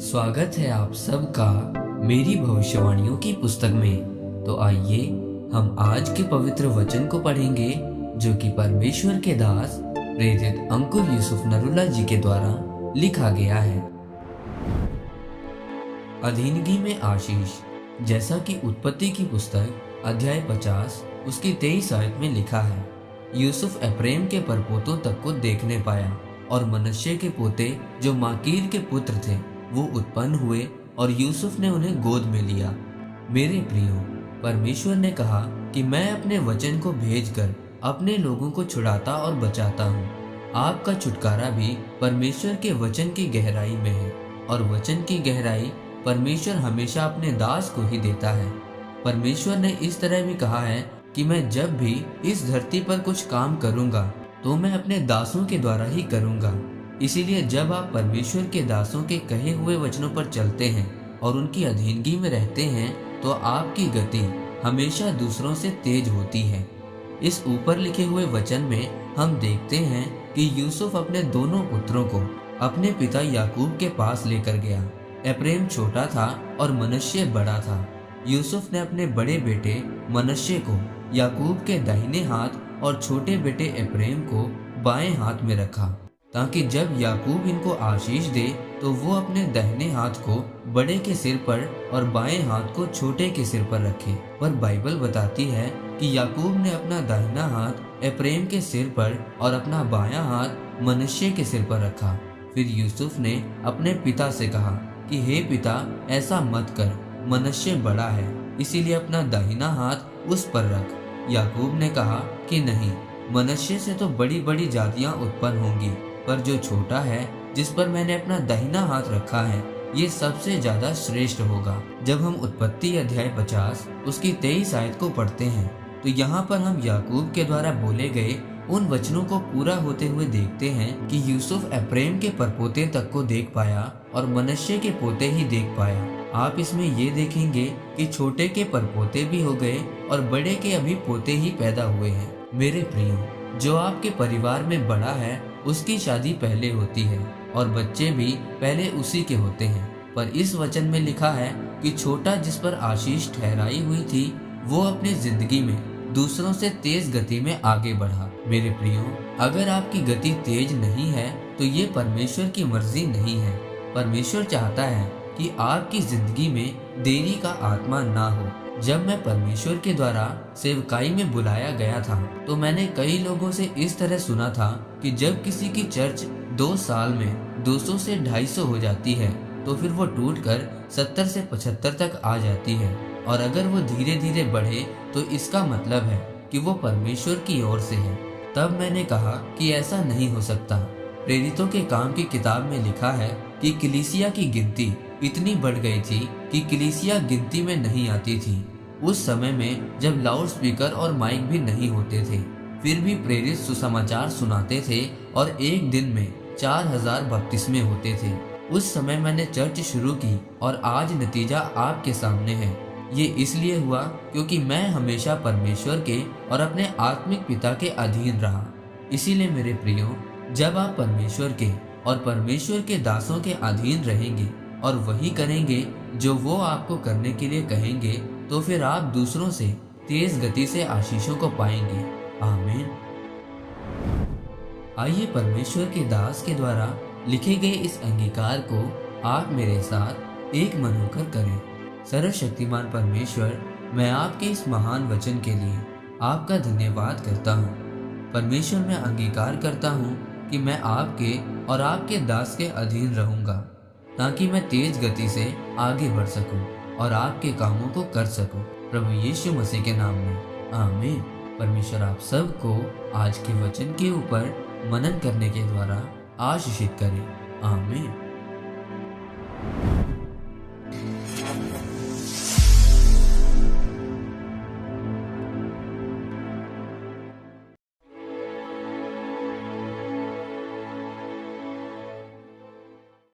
स्वागत है आप सबका मेरी भविष्यवाणियों की पुस्तक में। तो आइए हम आज के पवित्र वचन को पढ़ेंगे जो कि परमेश्वर के दास प्रेरित अंकुर यूसुफ नरुला जी के द्वारा लिखा गया है। अधीनगी में आशीष। जैसा कि उत्पत्ति की पुस्तक अध्याय 50 उसकी 23 आयत में लिखा है, यूसुफ एफ्रेम के परपोतों तक को देखने पाया और मनश्शे के पोते जो माकीर के पुत्र थे वो उत्पन्न हुए और यूसुफ ने उन्हें गोद में लिया। मेरे प्रियो, परमेश्वर ने कहा कि मैं अपने वचन को भेजकर अपने लोगों को छुड़ाता और बचाता हूँ। आपका छुटकारा भी परमेश्वर के वचन की गहराई में है और वचन की गहराई परमेश्वर हमेशा अपने दास को ही देता है। परमेश्वर ने इस तरह भी कहा है कि मैं जब भी इस धरती पर कुछ काम करूँगा तो मैं अपने दासों के द्वारा ही करूँगा। इसीलिए जब आप परमेश्वर के दासों के कहे हुए वचनों पर चलते हैं और उनकी अधीनगी में रहते हैं तो आपकी गति हमेशा दूसरों से तेज होती है। इस ऊपर लिखे हुए वचन में हम देखते हैं कि यूसुफ अपने दोनों पुत्रों को अपने पिता याकूब के पास लेकर गया। एफ्रेम छोटा था और मनश्शे बड़ा था। यूसुफ ने अपने बड़े बेटे मनश्शे को याकूब के दाहिने हाथ और छोटे बेटे एफ्रेम को बाएं हाथ में रखा, ताकि जब याकूब इनको आशीष दे तो वो अपने दाहिने हाथ को बड़े के सिर पर और बाएं हाथ को छोटे के सिर पर रखे। पर बाइबल बताती है कि याकूब ने अपना दाहिना हाथ एफ्रेम के सिर पर और अपना बायां हाथ मनश्शे के सिर पर रखा। फिर यूसुफ ने अपने पिता से कहा कि हे पिता, ऐसा मत कर, मनश्शे बड़ा है, इसीलिए अपना दाहिना हाथ उस पर रख। याकूब ने कहा कि नहीं, मनश्शे से तो बड़ी बड़ी जातियां उत्पन्न होंगी, पर जो छोटा है जिस पर मैंने अपना दाहिना हाथ रखा है ये सबसे ज्यादा श्रेष्ठ होगा। जब हम उत्पत्ति अध्याय 50 उसकी 23 आयत को पढ़ते हैं तो यहाँ पर हम याकूब के द्वारा बोले गए उन वचनों को पूरा होते हुए देखते हैं कि यूसुफ एफ्रेम के परपोते तक को देख पाया और मनश्शे के पोते ही देख पाया। आप इसमें ये देखेंगे कि छोटे के परपोते भी हो गए और बड़े के अभी पोते ही पैदा हुए हैं। मेरे प्रियो, जो आपके परिवार में बड़ा है उसकी शादी पहले होती है और बच्चे भी पहले उसी के होते हैं। पर इस वचन में लिखा है कि छोटा जिस पर आशीष ठहराई हुई थी वो अपनी जिंदगी में दूसरों से तेज गति में आगे बढ़ा। मेरे प्रियो, अगर आपकी गति तेज नहीं है तो ये परमेश्वर की मर्जी नहीं है। परमेश्वर चाहता है कि आपकी जिंदगी में देरी का आत्मा ना हो। जब मैं परमेश्वर के द्वारा सेवकाई में बुलाया गया था तो मैंने कई लोगों से इस तरह सुना था कि जब किसी की चर्च 2 साल में 200 से 250 हो जाती है तो फिर वो टूटकर 70 से 75 तक आ जाती है, और अगर वो धीरे धीरे बढ़े तो इसका मतलब है कि वो परमेश्वर की ओर से है। तब मैंने कहा कि ऐसा नहीं हो सकता। प्रेरितों के काम की किताब में लिखा है कि कलीसिया की गिनती इतनी बढ़ गई थी कि कलीसिया गिनती में नहीं आती थी। उस समय में जब लाउड स्पीकर और माइक भी नहीं होते थे, फिर भी प्रेरित सुसमाचार सुनाते थे और एक दिन में 4000 बपतिस्मे होते थे। उस समय मैंने चर्च शुरू की और आज नतीजा आपके सामने है। ये इसलिए हुआ क्योंकि मैं हमेशा परमेश्वर के और अपने आत्मिक पिता के अधीन रहा। इसीलिए मेरे प्रियो, जब आप परमेश्वर के और परमेश्वर के दासों के अधीन रहेंगे और वही करेंगे जो वो आपको करने के लिए कहेंगे तो फिर आप दूसरों से तेज गति से आशीषों को पाएंगे। आमीन। आइए परमेश्वर के दास के द्वारा लिखे गए इस अंगीकार को आप मेरे साथ एक मन होकर करें। सर्वशक्तिमान परमेश्वर, मैं आपके इस महान वचन के लिए आपका धन्यवाद करता हूँ। परमेश्वर, मैं अंगीकार करता हूँ कि मैं आपके और आपके दास के अधीन रहूँगा ताकि मैं तेज गति से आगे बढ़ सकूं और आपके कामों को कर सकूं। प्रभु यीशु मसीह के नाम में आमीन। परमेश्वर आप सबको आज के वचन के ऊपर मनन करने के द्वारा आशीषित करे। आमीन।